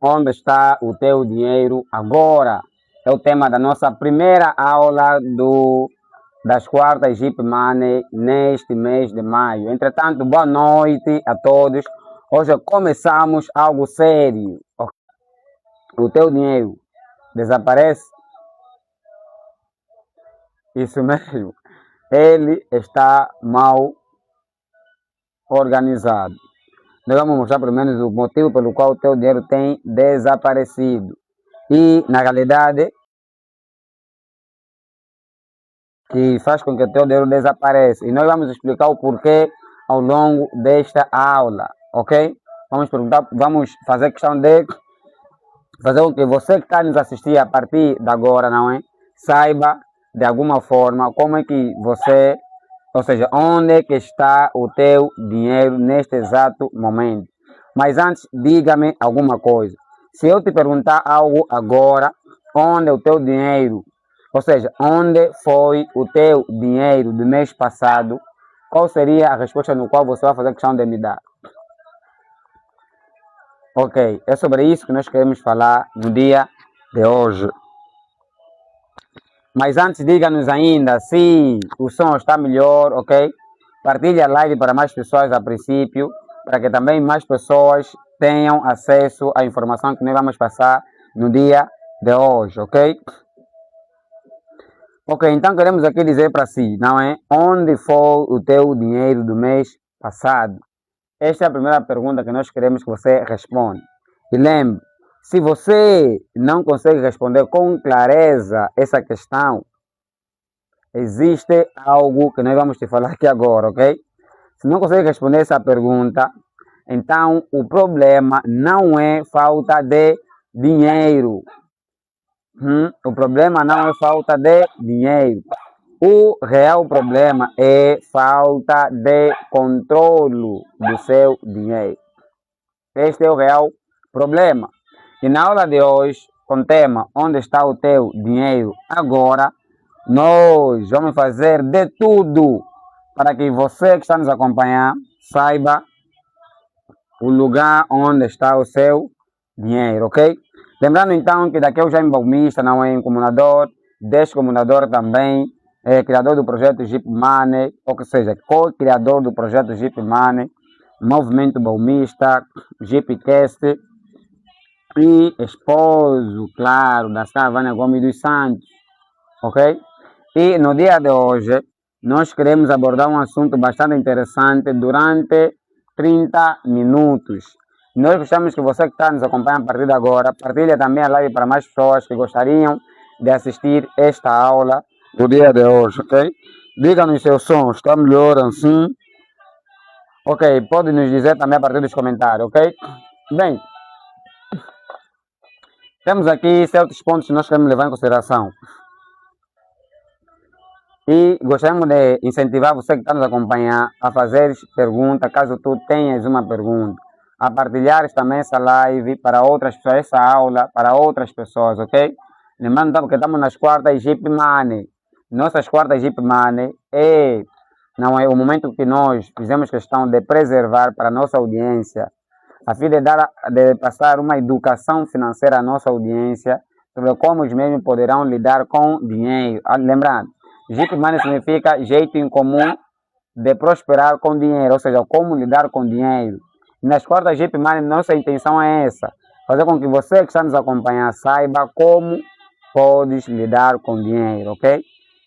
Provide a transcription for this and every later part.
Onde está o teu dinheiro agora? É o tema da nossa primeira aula das quartas Jeep Money neste mês de maio. Entretanto, boa noite a todos. Hoje começamos algo sério. O teu dinheiro desaparece? Isso mesmo. Ele está mal organizado. Nós vamos mostrar pelo menos o motivo pelo qual o teu dinheiro tem desaparecido. E, na realidade, que faz com que o teu dinheiro desapareça. E nós vamos explicar o porquê ao longo desta aula, ok? Vamos fazer questão de fazer com que você que está nos assistir a partir de agora, não é? Saiba, de alguma forma, como é que você... Ou seja, onde é que está o teu dinheiro neste exato momento? Mas antes, diga-me alguma coisa. Se eu te perguntar algo agora, onde é o teu dinheiro? Ou seja, onde foi o teu dinheiro do mês passado? Qual seria a resposta no qual você vai fazer questão de me dar? Ok, é sobre isso que nós queremos falar no dia de hoje. Mas antes, diga-nos ainda se o som está melhor, ok? Partilhe a live para mais pessoas a princípio, para que também mais pessoas tenham acesso à informação que nós vamos passar no dia de hoje, ok? Ok, então queremos aqui dizer para si, não é? Onde foi o teu dinheiro do mês passado? Esta é a primeira pergunta que nós queremos que você responda. E lembre, se você não consegue responder com clareza essa questão, existe algo que nós vamos te falar aqui agora, ok? Se não consegue responder essa pergunta, então o problema não é falta de dinheiro. O problema não é falta de dinheiro. O real problema é falta de controle do seu dinheiro. Este é o real problema. E na aula de hoje, com o tema Onde está o teu dinheiro agora, nós vamos fazer de tudo para que você que está nos acompanhando saiba o lugar onde está o seu dinheiro, ok? Lembrando então que daqui eu já embalmista, não é comunador, descomunador também, é criador do projeto Jeep Money, ou seja, co-criador do projeto Jeep Money, Movimento Balmista, Jeepcast e esposo, claro, da Vânia Gomes dos Santos, ok? E no dia de hoje, nós queremos abordar um assunto bastante interessante durante 30 minutos. Nós gostamos que você que está nos acompanhando a partir de agora, partilhe também a live para mais pessoas que gostariam de assistir esta aula do dia de hoje, ok? Diga-nos se o som está melhor assim. Ok, pode nos dizer também a partir dos comentários, ok? Bem, temos aqui certos pontos que nós queremos levar em consideração. E gostaríamos de incentivar você que está nos acompanhando a fazer perguntas, caso tu tenhas uma pergunta. A partilhar também essa live para outras pessoas, essa aula para outras pessoas, ok? Lembrando que estamos nas quartas Jeep Money. Nossas quartas Jeep Money não é o momento que nós fizemos questão de preservar para a nossa audiência, a fim de passar uma educação financeira à nossa audiência sobre como os mesmos poderão lidar com dinheiro. Lembrando, Jeep Money significa jeito incomum de prosperar com dinheiro, ou seja, como lidar com dinheiro. Nas quartas Jeep Money, nossa intenção é essa, fazer com que você que está nos acompanhando saiba como podes lidar com dinheiro, ok?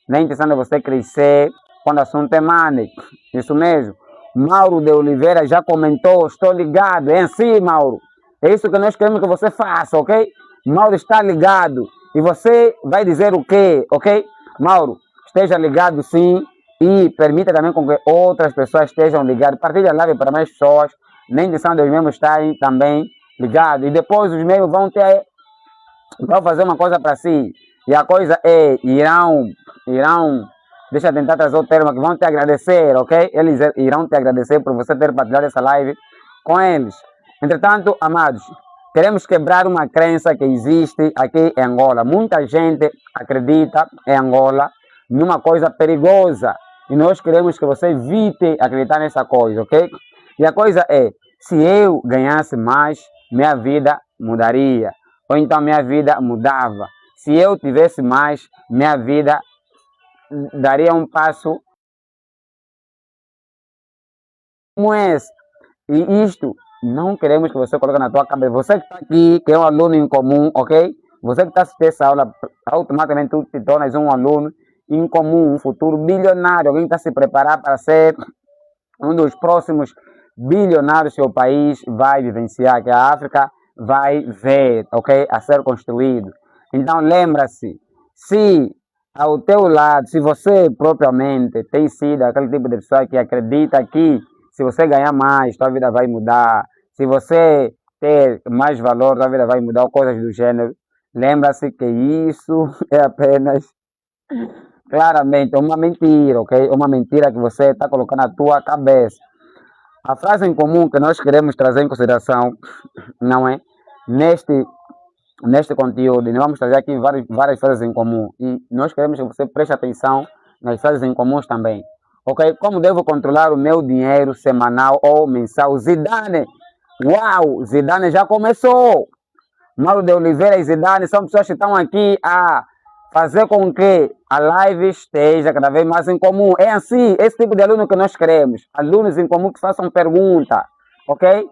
Na intenção de você crescer quando o assunto é money, isso mesmo. Mauro de Oliveira já comentou, estou ligado, é assim, Mauro. É isso que nós queremos que você faça, ok? Mauro está ligado e você vai dizer o quê, ok? Mauro, esteja ligado sim e permita também com que outras pessoas estejam ligadas. Partilhe a live para mais pessoas, na intenção de os mesmos estarem também ligados. E depois os mesmos vão fazer uma coisa para si. E a coisa é, irão, deixa eu tentar trazer o termo, que vão te agradecer, ok? Eles irão te agradecer por você ter partilhado essa live com eles. Entretanto, amados, queremos quebrar uma crença que existe aqui em Angola. Muita gente acredita em Angola numa coisa perigosa. E nós queremos que você evite acreditar nessa coisa, ok? E a coisa é, se eu ganhasse mais, minha vida mudaria. Ou então minha vida mudava. Se eu tivesse mais, minha vida daria um passo como esse. E isto, não queremos que você coloque na tua cabeça. Você que está aqui, que é um aluno em comum, ok? Você que está assistindo essa aula, automaticamente tu te tornas um aluno em comum, um futuro bilionário. Alguém está se preparar para ser um dos próximos bilionários que o país vai vivenciar, que a África vai ver, ok? A ser construído. Então, lembra-se, se ao teu lado, se você propriamente tem sido aquele tipo de pessoa que acredita que se você ganhar mais, tua vida vai mudar, se você ter mais valor, tua vida vai mudar, ou coisas do gênero, lembra-se que isso é apenas, claramente, uma mentira, ok? Uma mentira que você está colocando na tua cabeça. A frase em comum que nós queremos trazer em consideração, não é? Neste conteúdo, nós vamos trazer aqui várias frases em comum e nós queremos que você preste atenção nas frases em comuns também. Ok? Como devo controlar o meu dinheiro semanal ou mensal? Zidane! Uau! Zidane já começou! Mauro de Oliveira e Zidane são pessoas que estão aqui a fazer com que a live esteja cada vez mais em comum. É assim, esse tipo de aluno que nós queremos. Alunos em comum que façam pergunta, ok?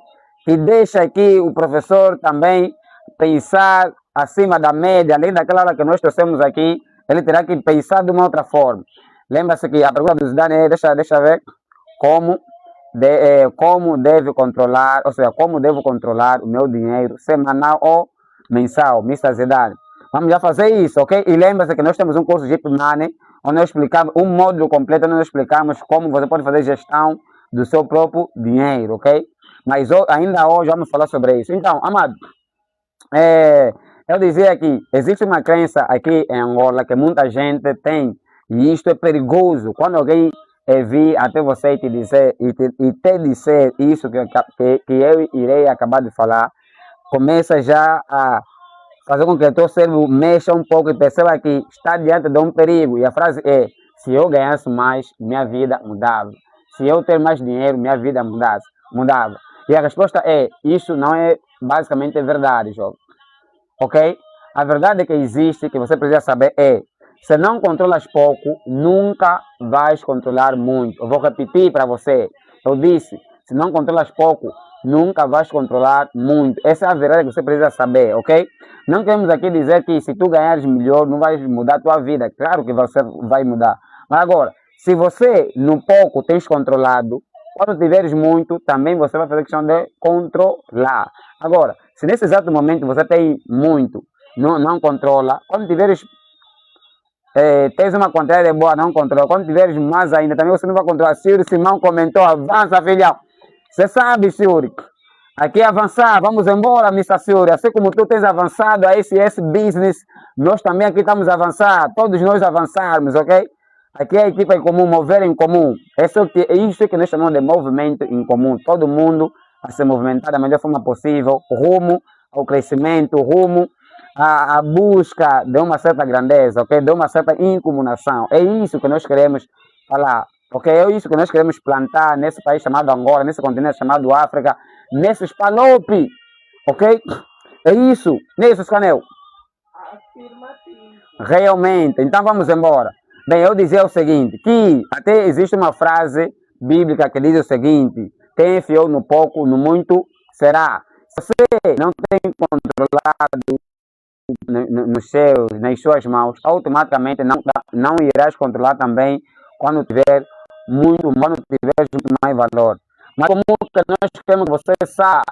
Que deixa aqui o professor também pensar acima da média, além daquela aula que nós trouxemos aqui, ele terá que pensar de uma outra forma. Lembra-se que a pergunta do Zidane é, deixa ver, como deve controlar, ou seja, como devo controlar o meu dinheiro semanal ou mensal, Mr. Zidane. Vamos já fazer isso, ok? E lembra-se que nós temos um curso de Jeep Money, onde nós explicamos um módulo completo, onde nós explicamos como você pode fazer gestão do seu próprio dinheiro, ok? Mas ainda hoje vamos falar sobre isso. Então, amado, eu dizia que existe uma crença aqui em Angola que muita gente tem, e isto é perigoso. Quando alguém vir até você e te dizer, e te dizer isso que eu irei acabar de falar, começa já a fazer com que o teu cérebro mexa um pouco e perceba que está diante de um perigo. E a frase é: se eu ganhasse mais, minha vida mudava. Se eu ter mais dinheiro, minha vida mudava. E a resposta é: isso não é basicamente verdade, jovem. Ok? A verdade que existe, que você precisa saber é: se não controlas pouco, nunca vais controlar muito. Eu vou repetir para você. Eu disse: se não controlas pouco, nunca vais controlar muito. Essa é a verdade que você precisa saber, ok? Não queremos aqui dizer que se tu ganhares melhor, não vais mudar a tua vida. Claro que você vai mudar. Mas agora, se você no pouco tens controlado, quando tiveres muito, também você vai fazer questão de controlar. Agora, se nesse exato momento você tem muito, não controla, quando tiveres tens uma quantidade boa, não controla. Quando tiveres mais ainda, também você não vai controlar. Silvio Simão comentou: avança, filhão. Você sabe, Silvio, aqui é avançar, vamos embora, Mr. Silvio. Assim como tu tens avançado a esse business, nós também aqui estamos a avançar, todos nós avançarmos, ok? Aqui é a equipa em comum, mover em comum. Isso que nós chamamos de movimento em comum. Todo mundo a se movimentar da melhor forma possível, rumo ao crescimento, rumo à busca de uma certa grandeza, ok? De uma certa incomunação. É isso que nós queremos falar, ok? É isso que nós queremos plantar nesse país chamado Angola, nesse continente chamado África, nesse espalope, ok? É isso, nisso, Scanel. Realmente, então vamos embora. Bem, eu dizia o seguinte, que até existe uma frase bíblica que diz o seguinte: quem enfiou no pouco, no muito será. Se você não tem controlado nas suas mãos, automaticamente não irás controlar também quando tiver quando tiveres mais valor. Mas como que nós queremos que você saiba,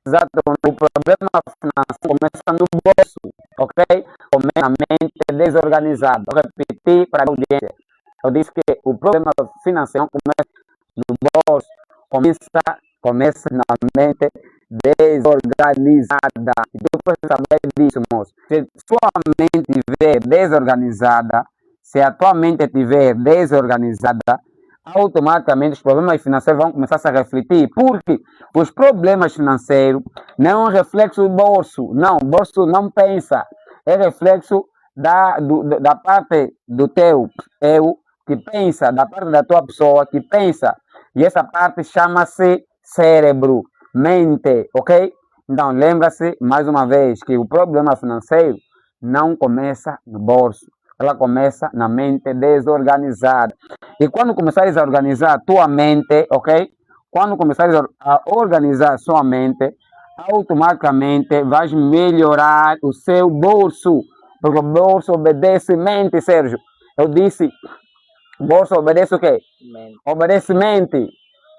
exato, o problema financeiro começa no bolso, ok? Começa na mente desorganizada. Vou repetir para a audiência. Eu disse que o problema financeiro começa no bolso, começa na mente desorganizada. E tu precisa saber disso, moço. Se sua mente estiver desorganizada, se a tua mente estiver desorganizada, automaticamente os problemas financeiros vão começar a se refletir. Porque os problemas financeiros não é um reflexo do bolso. Não, o bolso não pensa. É reflexo da parte do teu eu que pensa, da parte da tua pessoa que pensa. E essa parte chama-se cérebro. mente, ok? Então, lembra-se, mais uma vez, que o problema financeiro não começa no bolso, ela começa na mente desorganizada. E quando começares a organizar tua mente, ok? Quando começares a organizar sua mente, automaticamente vais melhorar o seu bolso, porque o bolso obedece mente, Sérgio. Eu disse, bolso obedece o quê? Mente. Obedece mente,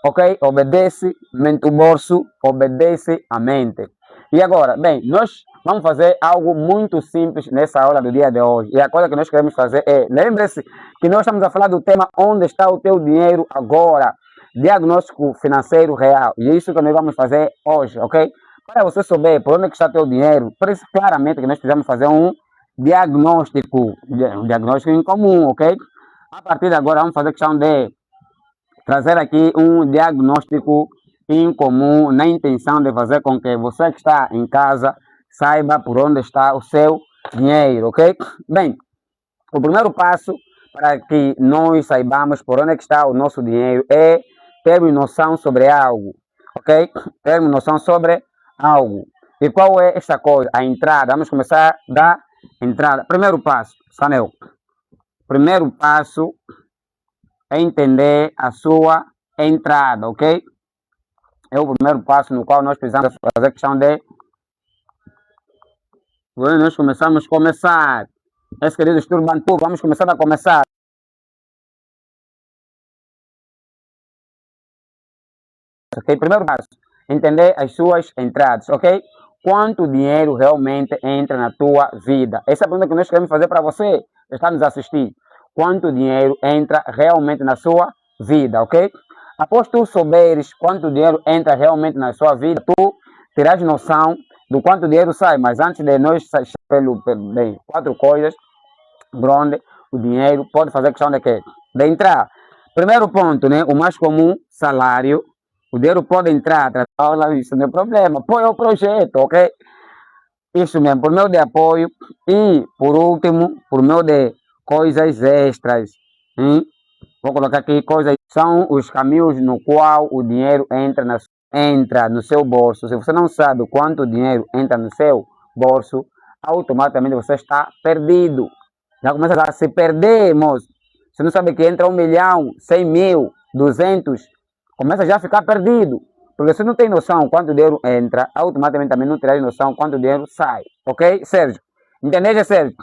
ok? Obedece mente, o bolso obedece a mente. E agora, bem, nós vamos fazer algo muito simples nessa aula do dia de hoje. E a coisa que nós queremos fazer é, lembre-se que nós estamos a falar do tema onde está o teu dinheiro agora, diagnóstico financeiro real. E é isso que nós vamos fazer hoje, ok? Para você saber por onde está o teu dinheiro, por isso claramente que nós precisamos fazer um diagnóstico em comum, ok? A partir de agora vamos fazer questão de trazer aqui um diagnóstico em comum na intenção de fazer com que você que está em casa saiba por onde está o seu dinheiro, ok? Bem, o primeiro passo para que nós saibamos por onde está o nosso dinheiro é termos noção sobre algo, ok? Termos noção sobre algo. E qual é esta coisa? A entrada. Vamos começar da entrada. Primeiro passo, Sanel. Primeiro passo é entender a sua entrada, ok? É o primeiro passo no qual nós precisamos fazer questão de... Nós começamos a começar. Esse querido Esturbantu, vamos começar a começar. Ok? Primeiro passo, entender as suas entradas, ok? Quanto dinheiro realmente entra na tua vida? Essa é a pergunta que nós queremos fazer para você que está nos assistir. Quanto dinheiro entra realmente na sua vida, ok? Após tu souberes quanto dinheiro entra realmente na sua vida, tu terás noção do quanto dinheiro sai. Mas antes de nós bem, 4 coisas por onde o dinheiro pode fazer questão de quê? De entrar. Primeiro ponto, né? O mais comum, salário. O dinheiro pode entrar, isso não é problema. Apoio ao projeto, ok? Isso mesmo, por meio de apoio. E, por último, por meio de coisas extras. Hein? Vou colocar aqui coisas. São os caminhos no qual o dinheiro entra no seu bolso. Se você não sabe quanto dinheiro entra no seu bolso, automaticamente você está perdido. Já começa a se perder, moço. Você não sabe que entra 1 milhão, 100 mil, 200, começa já a ficar perdido. Porque você não tem noção quanto dinheiro entra, automaticamente também não terá noção quanto dinheiro sai. Ok, Sérgio? Entendeu, Sérgio?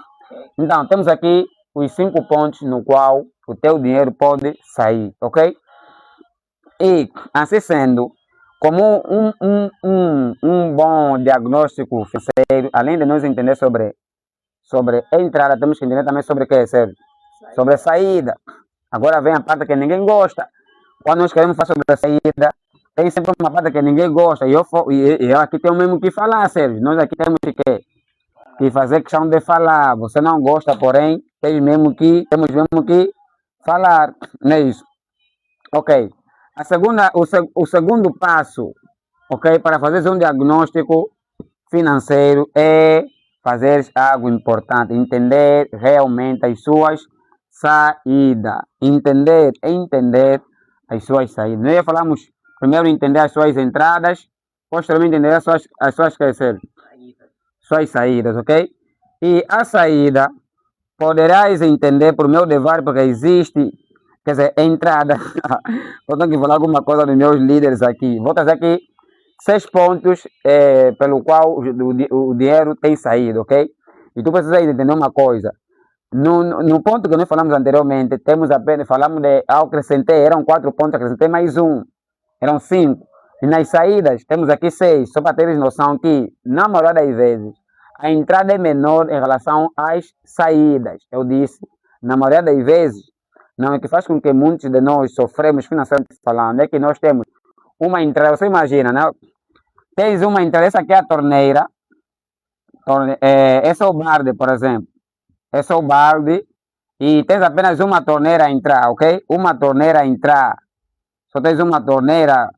Então, temos aqui os 5 pontos no qual o teu dinheiro pode sair, ok? E, assim sendo, como um bom diagnóstico financeiro, além de nós entender sobre entrada, temos que entender também sobre o que, Sérgio? Sobre a saída. Agora vem a parte que ninguém gosta. Quando nós queremos falar sobre a saída, tem sempre uma parte que ninguém gosta. E eu aqui tenho mesmo que falar, Sérgio. Nós aqui temos que fazer questão de falar. Você não gosta, porém, temos mesmo que falar. Não é isso? Ok. O segundo passo, ok, para fazer um diagnóstico financeiro é fazer algo importante, entender realmente as suas saídas. Entender as suas saídas. Nós já falamos primeiro entender as suas entradas, posteriormente entender as suas saídas, ok? E a saída poderás entender por meio de vários, porque existe, quer dizer, entrada. Eu tenho que falar alguma coisa dos meus líderes aqui. Vou trazer aqui 6 pontos pelo qual o dinheiro tem saído, ok? E tu precisa entender uma coisa. No ponto que nós falamos anteriormente, falamos de acrescentei, eram 4 pontos, acrescentei mais um, eram 5. E nas saídas, temos aqui 6, só para teres noção que, na maioria das vezes, a entrada é menor em relação às saídas. Eu disse, na maioria das vezes, não é que faz com que muitos de nós sofremos financeiramente falando, é que nós temos uma entrada, você imagina, né? Tens uma entrada, essa aqui é a torneira, esse é o balde, por exemplo. Esse é o balde e tens apenas uma torneira a entrar, ok? Uma torneira a entrar. Só tens uma torneira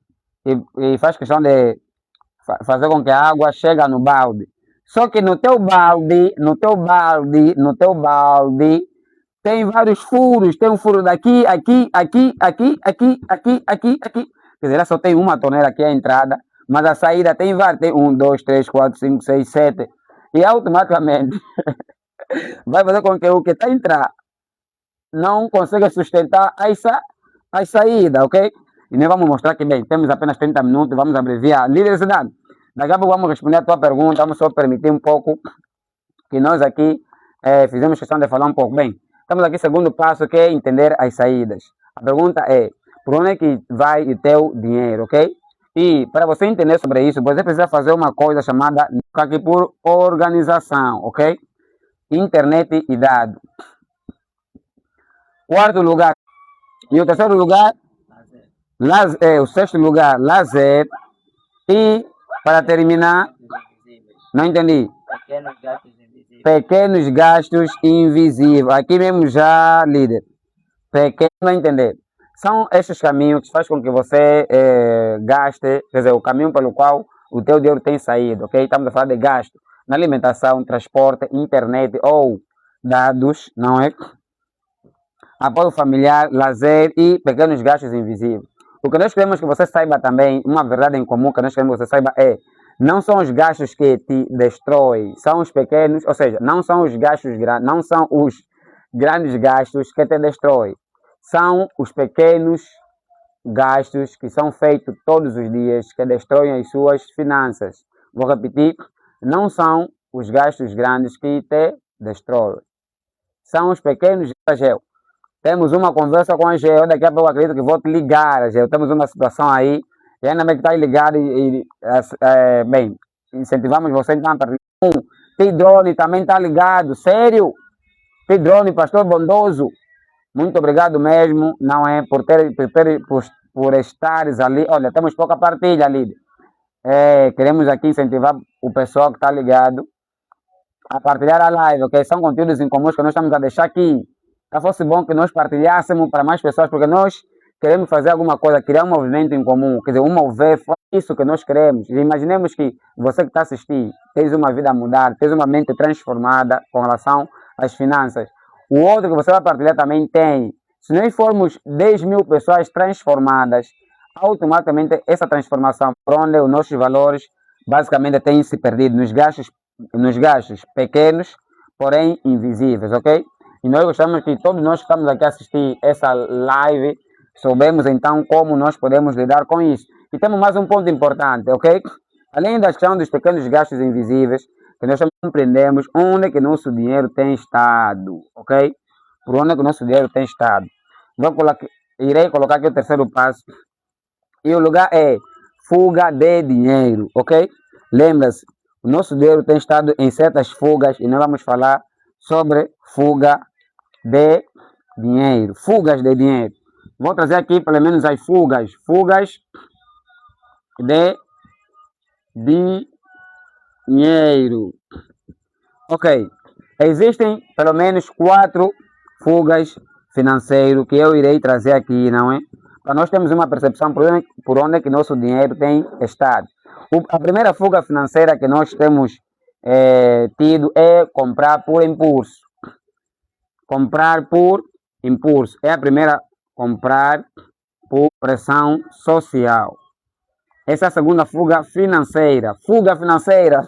e faz questão de fazer com que a água chegue no balde. Só que no teu balde, tem vários furos. Tem um furo daqui. Quer dizer, ela só tem uma torneira aqui à entrada. mas a saída tem vários, tem 1, 2, 3, 4, 5, 6, 7, e automaticamente vai fazer com que o que está a entrar não consiga sustentar as saídas, ok? E nós vamos mostrar que, bem, temos apenas 30 minutos, vamos abreviar. Líder Cidade, daqui a pouco vamos responder a tua pergunta, vamos só permitir um pouco que nós aqui fizemos questão de falar um pouco. Bem, estamos aqui, segundo passo, que é entender as saídas. A pergunta é, por onde é que vai o teu dinheiro, ok? E para você entender sobre isso, você precisa fazer uma coisa chamada aqui por organização, ok? Internet e dados. Quarto lugar. E o terceiro lugar, o sexto lugar, lazer. E, para terminar, não entendi. Pequenos gastos invisíveis. Aqui mesmo já, líder. Pequeno, não entender. São estes caminhos que fazem com que você gaste, quer dizer, o caminho pelo qual o teu dinheiro tem saído, ok? Estamos a falar de gasto na alimentação, transporte, internet ou dados, não é? Apoio familiar, lazer e pequenos gastos invisíveis. O que nós queremos que você saiba também, uma verdade em comum que nós queremos que você saiba é, não são os gastos que te destroem, são os pequenos, ou seja, não são os gastos grandes, não são os grandes gastos que te destroem, são os pequenos gastos que são feitos todos os dias que destroem as suas finanças. Vou repetir, não são os gastos grandes que te destroem, são os pequenos gastos. Temos uma conversa com a Geo, daqui a pouco eu acredito que vou te ligar, Geo. Temos uma situação aí, e ainda bem que está ligado bem, incentivamos você então a participar. T-Drone também está ligado, sério? T-Drone, pastor bondoso, muito obrigado mesmo, não é, por estares ali. Olha, temos pouca partilha ali. Queremos aqui incentivar o pessoal que está ligado a partilhar a live, ok? São conteúdos incomuns que nós estamos a deixar aqui. Se fosse bom que nós partilhássemos para mais pessoas, porque nós queremos fazer alguma coisa, criar um movimento em comum, quer dizer, mover, isso que nós queremos. E imaginemos que você que está assistindo, tens uma vida a mudar, tens uma mente transformada com relação às finanças. O outro que você vai partilhar também tem. Se nós formos 10 mil pessoas transformadas, automaticamente essa transformação, por onde os nossos valores basicamente têm se perdido nos gastos pequenos, porém invisíveis, ok? E nós gostamos que todos nós que estamos aqui a assistir essa live soubemos então como nós podemos lidar com isso. E temos mais um ponto importante, ok? Além da questão dos pequenos gastos invisíveis, que nós compreendemos onde é que nosso dinheiro tem estado, ok? Por onde é que o nosso dinheiro tem estado. Irei colocar aqui o terceiro passo. E o lugar é fuga de dinheiro, ok? Lembra-se, o nosso dinheiro tem estado em certas fugas e nós vamos falar sobre fuga de dinheiro, fugas de dinheiro. Vou trazer aqui pelo menos as fugas de dinheiro. Ok, existem pelo menos 4 fugas financeiras que eu irei trazer aqui, não é? Para nós termos uma percepção por onde é que nosso dinheiro tem estado. A primeira fuga financeira que nós temos tido é comprar por impulso. Comprar por impulso. É a primeira, comprar por pressão social. Essa é a segunda fuga financeira. Fuga financeira.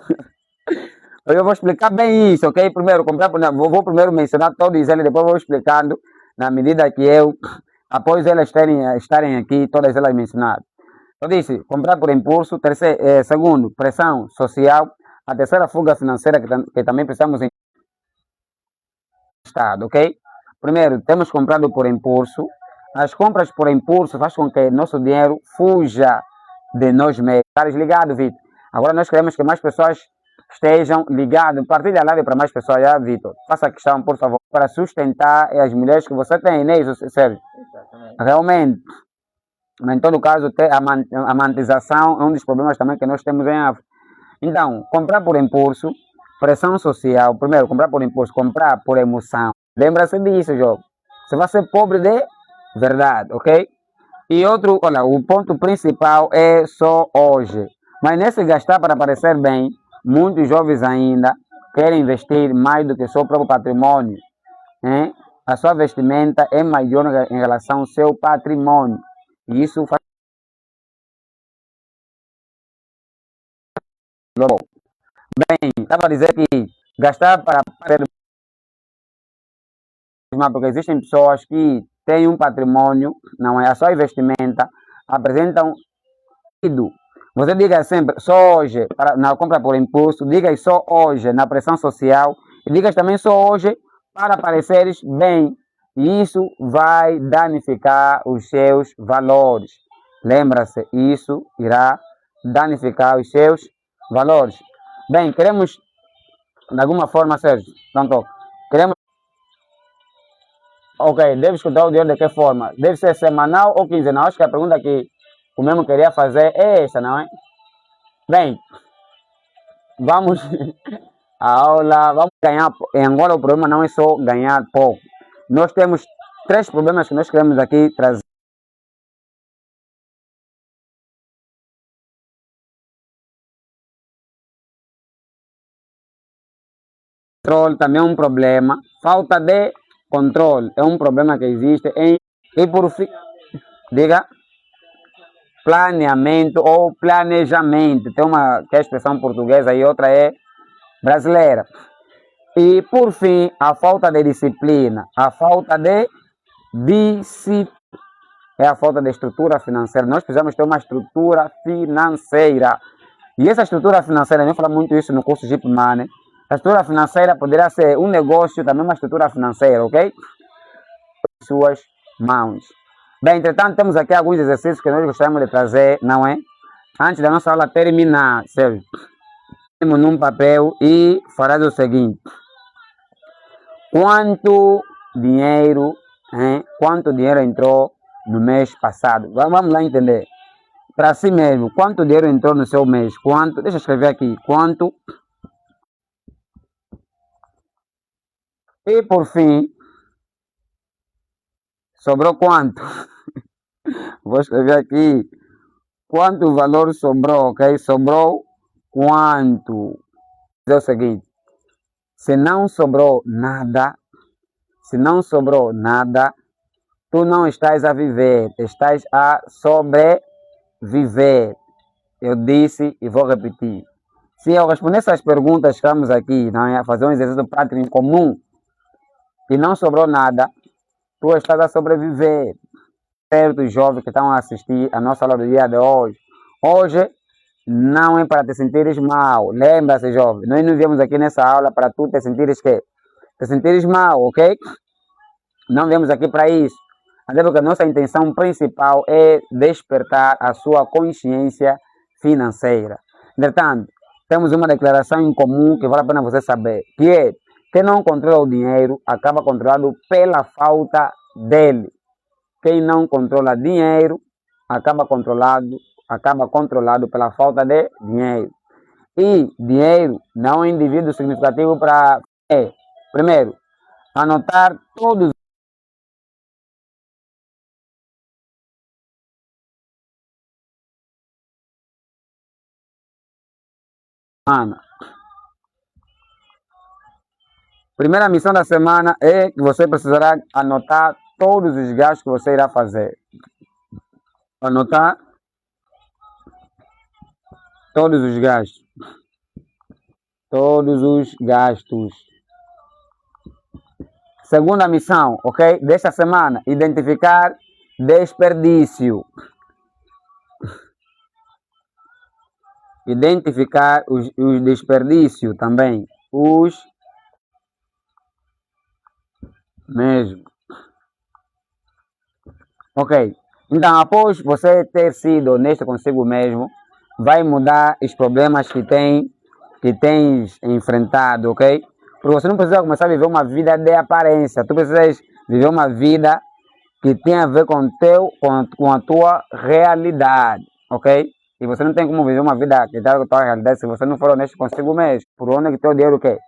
Eu vou explicar bem isso, ok? Primeiro, vou primeiro mencionar todos eles, depois vou explicando na medida que após elas estarem aqui, todas elas mencionadas. Eu disse, comprar por impulso. Segundo, pressão social. A terceira fuga financeira que também precisamos em Estado, ok? Primeiro, temos comprado por impulso. As compras por impulso faz com que nosso dinheiro fuja de nós mesmos. Está ligado, Vitor? Agora nós queremos que mais pessoas estejam ligadas. Partilha a live para mais pessoas, já, Vitor. Faça a questão, por favor, para sustentar as mulheres que você tem, né, Sérgio? Realmente. Mas em todo caso, a monetização é um dos problemas também que nós temos em África. Então, comprar por impulso, pressão social. Primeiro, comprar por impulso, comprar por emoção. Lembra-se disso, jogo. Você vai ser pobre de verdade, ok? E outro, olha, o ponto principal é só hoje. Mas nesse gastar para parecer bem, muitos jovens ainda querem investir mais do que o seu próprio patrimônio. Hein? A sua vestimenta é maior em relação ao seu patrimônio. E isso faz Bem, estava a dizer que gastar para porque existem pessoas que têm um patrimônio, não é só investimento, apresentam ido. Você diga sempre só hoje na compra por impulso, diga só hoje na pressão social e diga também só hoje para apareceres bem. E isso vai danificar os seus valores. Lembra-se, isso irá danificar os seus valores. Bem, queremos, de alguma forma, Sérgio, não toque. Queremos. Ok, deve escutar o dinheiro de que forma? Deve ser semanal ou quinzenal? Acho que a pergunta que o mesmo queria fazer é essa, não é? Bem, vamos a aula, vamos ganhar. Em Angola o problema não é só ganhar pouco. Nós temos 3 problemas que nós queremos aqui trazer. Controle também é um problema. Falta de controle é um problema que existe. E por fim, diga, planeamento ou planejamento. Tem uma que é a expressão portuguesa e outra é brasileira. E por fim, a falta de disciplina. A falta de disciplina é a falta de estrutura financeira. Nós precisamos ter uma estrutura financeira. E essa estrutura financeira, eu falo muito isso no curso Jeep Money. A estrutura financeira poderá ser um negócio, também uma estrutura financeira, ok? Suas mãos. Bem, entretanto, temos aqui alguns exercícios que nós gostaríamos de trazer, não é? Antes da nossa aula terminar, Sérgio. Temos num papel e farás o seguinte. Quanto dinheiro entrou no mês passado? Vamos lá entender. Para si mesmo, quanto dinheiro entrou no seu mês? Quanto? Deixa eu escrever aqui. Quanto? E por fim, sobrou quanto? Vou escrever aqui. Quanto valor sobrou, ok? Sobrou quanto? É o seguinte. Se não sobrou nada, tu não estás a viver, estás a sobreviver. Eu disse e vou repetir. Se eu responder essas perguntas que estamos aqui, não é? Fazer um exercício prático em comum e não sobrou nada, tu estás a sobreviver. Certos jovens que estão a assistir a nossa aula do dia de hoje. Hoje não é para te sentires mal. Lembra-se, jovem. Nós não viemos aqui nessa aula para tu te sentires que? Te sentires mal, ok? Não viemos aqui para isso. Até porque a nossa intenção principal é despertar a sua consciência financeira. Entretanto, temos uma declaração em comum que vale a pena você saber, que é: quem não controla o dinheiro acaba controlado pela falta dele. Quem não controla dinheiro acaba controlado pela falta de dinheiro. E dinheiro não é indivíduo significativo para... Primeiro, anotar todos semana. Primeira missão da semana é que você precisará anotar todos os gastos que você irá fazer. Anotar todos os gastos. Todos os gastos. Segunda missão, ok? Desta semana, identificar desperdício. Identificar os desperdícios também. Os mesmo. Ok. Então, após você ter sido honesto consigo mesmo, vai mudar os problemas que tens enfrentado, ok? Porque você não precisa começar a viver uma vida de aparência. Tu precisas viver uma vida que tem a ver com a tua realidade, ok? E você não tem como viver uma vida que está com a tua realidade se você não for honesto consigo mesmo. Por onde que teu dinheiro quer?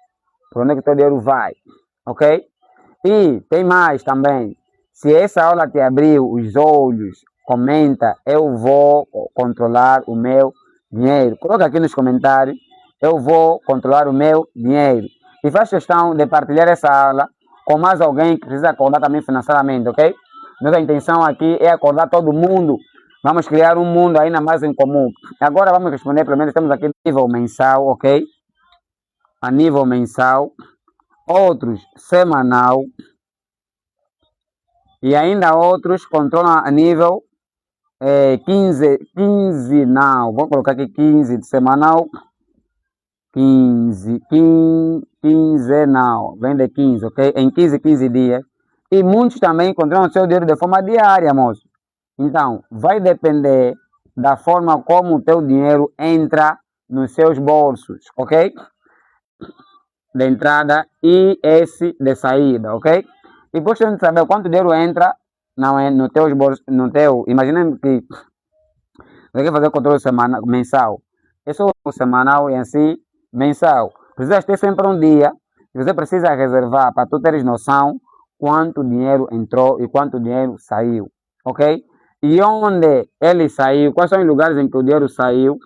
Por onde que teu dinheiro vai, ok? E tem mais também. Se essa aula te abriu os olhos, comenta: eu vou controlar o meu dinheiro. Coloca aqui nos comentários: eu vou controlar o meu dinheiro. E faz questão de partilhar essa aula com mais alguém que precisa acordar também financeiramente, ok? Nossa intenção aqui é acordar todo mundo Vamos criar um mundo ainda mais em comum. Agora vamos responder, pelo menos temos aqui nível mensal, ok? A nível mensal, outros semanal e ainda outros controlam a nível 15, vou colocar aqui 15 de semanal, 15, vem de 15, ok? Em 15 dias. E muitos também controlam o seu dinheiro de forma diária, moço. Então, vai depender da forma como o teu dinheiro entra nos seus bolsos, ok? De entrada e esse de saída, ok? E depois tem que saber quanto dinheiro entra no teu bolso, imaginemos que você quer fazer o controle mensal. É só o semanal e assim mensal. Precisas ter sempre um dia que você precisa reservar para tu teres noção quanto dinheiro entrou e quanto dinheiro saiu, ok? E onde ele saiu, quais são os lugares em que o dinheiro saiu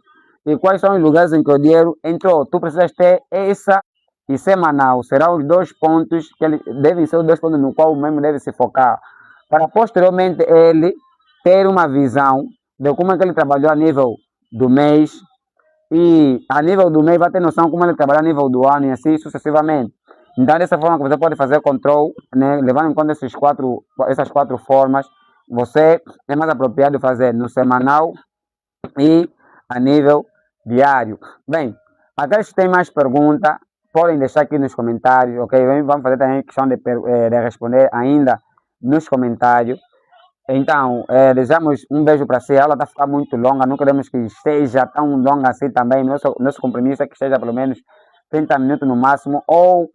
e quais são os lugares em que o dinheiro entrou. Tu precisas ter essa e semanal. Serão os 2 pontos que devem ser os 2 pontos no qual o membro deve se focar para posteriormente ele ter uma visão de como é que ele trabalhou a nível do mês e a nível do mês vai ter noção como ele trabalhou a nível do ano e assim sucessivamente. Então, dessa forma que você pode fazer controle, né, levando em conta essas 4 formas, você é mais apropriado fazer no semanal e a nível diário. Bem, aqueles que têm mais perguntas, podem deixar aqui nos comentários, ok? Vamos fazer também questão de responder ainda nos comentários. Então, desejamos um beijo para si. A aula está a ficar muito longa, não queremos que esteja tão longa assim também. Nosso compromisso é que esteja pelo menos 30 minutos no máximo, ou